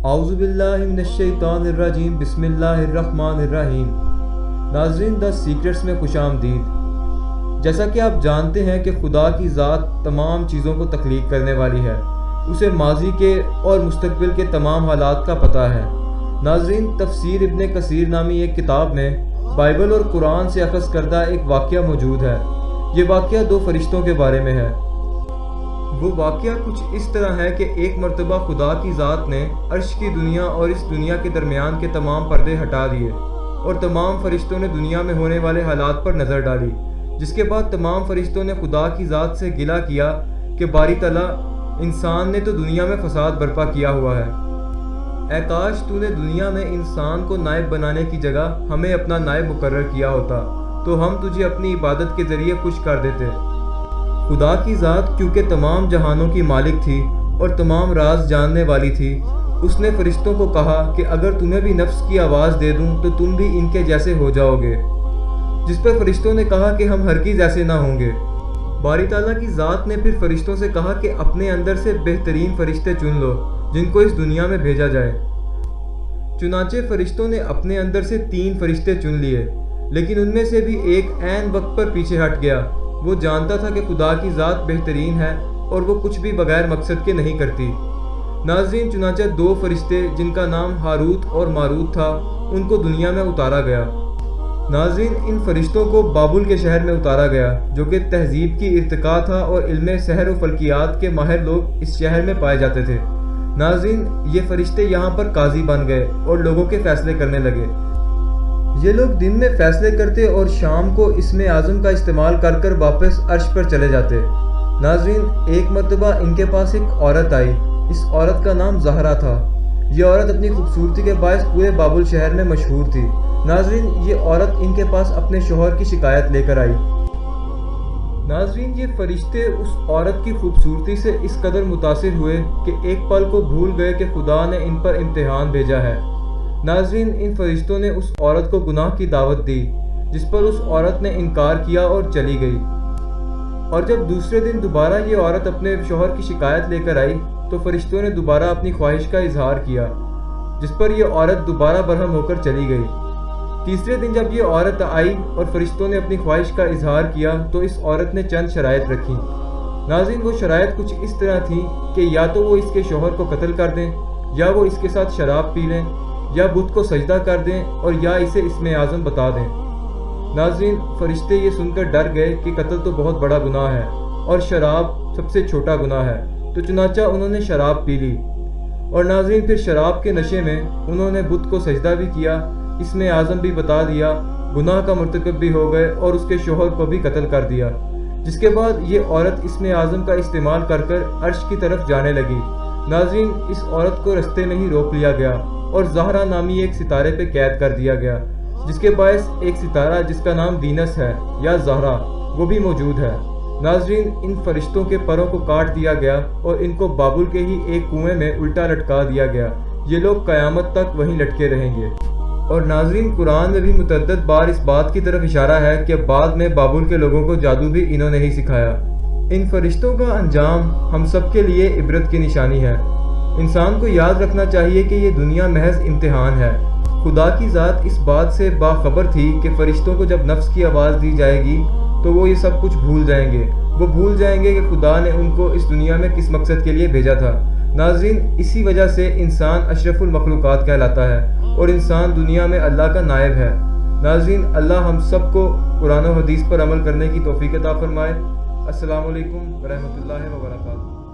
اعوذ باللہ من الشیطان الرجیم، بسم اللہ الرحمن الرحیم۔ ناظرین، دا سیکرٹس میں خوش آمدید۔ جیسا کہ آپ جانتے ہیں کہ خدا کی ذات تمام چیزوں کو تخلیق کرنے والی ہے، اسے ماضی کے اور مستقبل کے تمام حالات کا پتہ ہے۔ ناظرین، تفسیر ابن کثیر نامی ایک کتاب میں بائبل اور قرآن سے اخذ کردہ ایک واقعہ موجود ہے۔ یہ واقعہ دو فرشتوں کے بارے میں ہے۔ وہ واقعہ کچھ اس طرح ہے کہ ایک مرتبہ خدا کی ذات نے عرش کی دنیا اور اس دنیا کے درمیان کے تمام پردے ہٹا دیے اور تمام فرشتوں نے دنیا میں ہونے والے حالات پر نظر ڈالی، جس کے بعد تمام فرشتوں نے خدا کی ذات سے گلہ کیا کہ باری تعالیٰ، انسان نے تو دنیا میں فساد برپا کیا ہوا ہے۔ اے کاش تو نے دنیا میں انسان کو نائب بنانے کی جگہ ہمیں اپنا نائب مقرر کیا ہوتا، تو ہم تجھے اپنی عبادت کے ذریعے خوش کر دیتے۔ خدا کی ذات کیونکہ تمام جہانوں کی مالک تھی اور تمام راز جاننے والی تھی، اس نے فرشتوں کو کہا کہ اگر تمہیں بھی نفس کی آواز دے دوں تو تم بھی ان کے جیسے ہو جاؤ گے، جس پر فرشتوں نے کہا کہ ہم ہرگز ایسے نہ ہوں گے۔ باری تعالیٰ کی ذات نے پھر فرشتوں سے کہا کہ اپنے اندر سے بہترین فرشتے چن لو جن کو اس دنیا میں بھیجا جائے۔ چنانچہ فرشتوں نے اپنے اندر سے 3 فرشتے چن لیے، لیکن ان میں سے بھی ایک عین وقت پر پیچھے ہٹ گیا۔ وہ جانتا تھا کہ خدا کی ذات بہترین ہے اور وہ کچھ بھی بغیر مقصد کے نہیں کرتی۔ ناظرین، چنانچہ 2 فرشتے جن کا نام ہاروت اور ماروت تھا، ان کو دنیا میں اتارا گیا۔ ناظرین، ان فرشتوں کو بابل کے شہر میں اتارا گیا، جو کہ تہذیب کی ارتقاء تھا اور علم سحر و فلکیات کے ماہر لوگ اس شہر میں پائے جاتے تھے۔ ناظرین، یہ فرشتے یہاں پر قاضی بن گئے اور لوگوں کے فیصلے کرنے لگے۔ یہ لوگ دن میں فیصلے کرتے اور شام کو اسم اعظم کا استعمال کر کر واپس عرش پر چلے جاتے۔ ناظرین، ایک مرتبہ ان کے پاس ایک عورت آئی۔ اس عورت کا نام زہرا تھا۔ یہ عورت اپنی خوبصورتی کے باعث پورے بابل شہر میں مشہور تھی۔ ناظرین، یہ عورت ان کے پاس اپنے شوہر کی شکایت لے کر آئی۔ ناظرین، یہ فرشتے اس عورت کی خوبصورتی سے اس قدر متاثر ہوئے کہ ایک پل کو بھول گئے کہ خدا نے ان پر امتحان بھیجا ہے۔ ناظرین، ان فرشتوں نے اس عورت کو گناہ کی دعوت دی، جس پر اس عورت نے انکار کیا اور چلی گئی۔ اور جب دوسرے دن دوبارہ یہ عورت اپنے شوہر کی شکایت لے کر آئی تو فرشتوں نے دوبارہ اپنی خواہش کا اظہار کیا، جس پر یہ عورت دوبارہ برہم ہو کر چلی گئی۔ تیسرے دن جب یہ عورت آئی اور فرشتوں نے اپنی خواہش کا اظہار کیا تو اس عورت نے چند شرائط رکھیں۔ ناظرین، وہ شرائط کچھ اس طرح تھیں کہ یا تو وہ اس کے شوہر کو قتل کر دیں، یا وہ اس کے ساتھ شراب پی لیں، یا بت کو سجدہ کر دیں، اور یا اسے اسم اعظم بتا دیں۔ ناظرین، فرشتے یہ سن کر ڈر گئے کہ قتل تو بہت بڑا گناہ ہے اور شراب سب سے چھوٹا گناہ ہے، تو چنانچہ انہوں نے شراب پی لی۔ اور ناظرین، پھر شراب کے نشے میں انہوں نے بت کو سجدہ بھی کیا، اسم اعظم بھی بتا دیا، گناہ کا مرتکب بھی ہو گئے اور اس کے شوہر کو بھی قتل کر دیا۔ جس کے بعد یہ عورت اسم اعظم کا استعمال کر کر عرش کی طرف جانے لگی۔ ناظرین، اس عورت کو رستے میں ہی روک لیا گیا اور زہرا نامی ایک ستارے پہ قید کر دیا گیا، جس کے باعث ایک ستارہ جس کا نام وینس ہے یا زہرا، وہ بھی موجود ہے۔ ناظرین، ان فرشتوں کے پروں کو کاٹ دیا گیا اور ان کو بابل کے ہی ایک کنویں میں الٹا لٹکا دیا گیا۔ یہ لوگ قیامت تک وہیں لٹکے رہیں گے۔ اور ناظرین، قرآن میں بھی متعدد بار اس بات کی طرف اشارہ ہے کہ بعد میں بابل کے لوگوں کو جادو بھی انہوں نے ہی سکھایا۔ ان فرشتوں کا انجام ہم سب کے لیے عبرت کی نشانی ہے۔ انسان کو یاد رکھنا چاہیے کہ یہ دنیا محض امتحان ہے۔ خدا کی ذات اس بات سے باخبر تھی کہ فرشتوں کو جب نفس کی آواز دی جائے گی تو وہ یہ سب کچھ بھول جائیں گے۔ وہ بھول جائیں گے کہ خدا نے ان کو اس دنیا میں کس مقصد کے لیے بھیجا تھا۔ ناظرین، اسی وجہ سے انسان اشرف المخلوقات کہلاتا ہے اور انسان دنیا میں اللہ کا نائب ہے۔ ناظرین، اللہ ہم سب کو قرآن و حدیث پر عمل کرنے کی توفیق عطا فرمائے۔ السلام علیکم ورحمۃ اللہ وبرکاتہ۔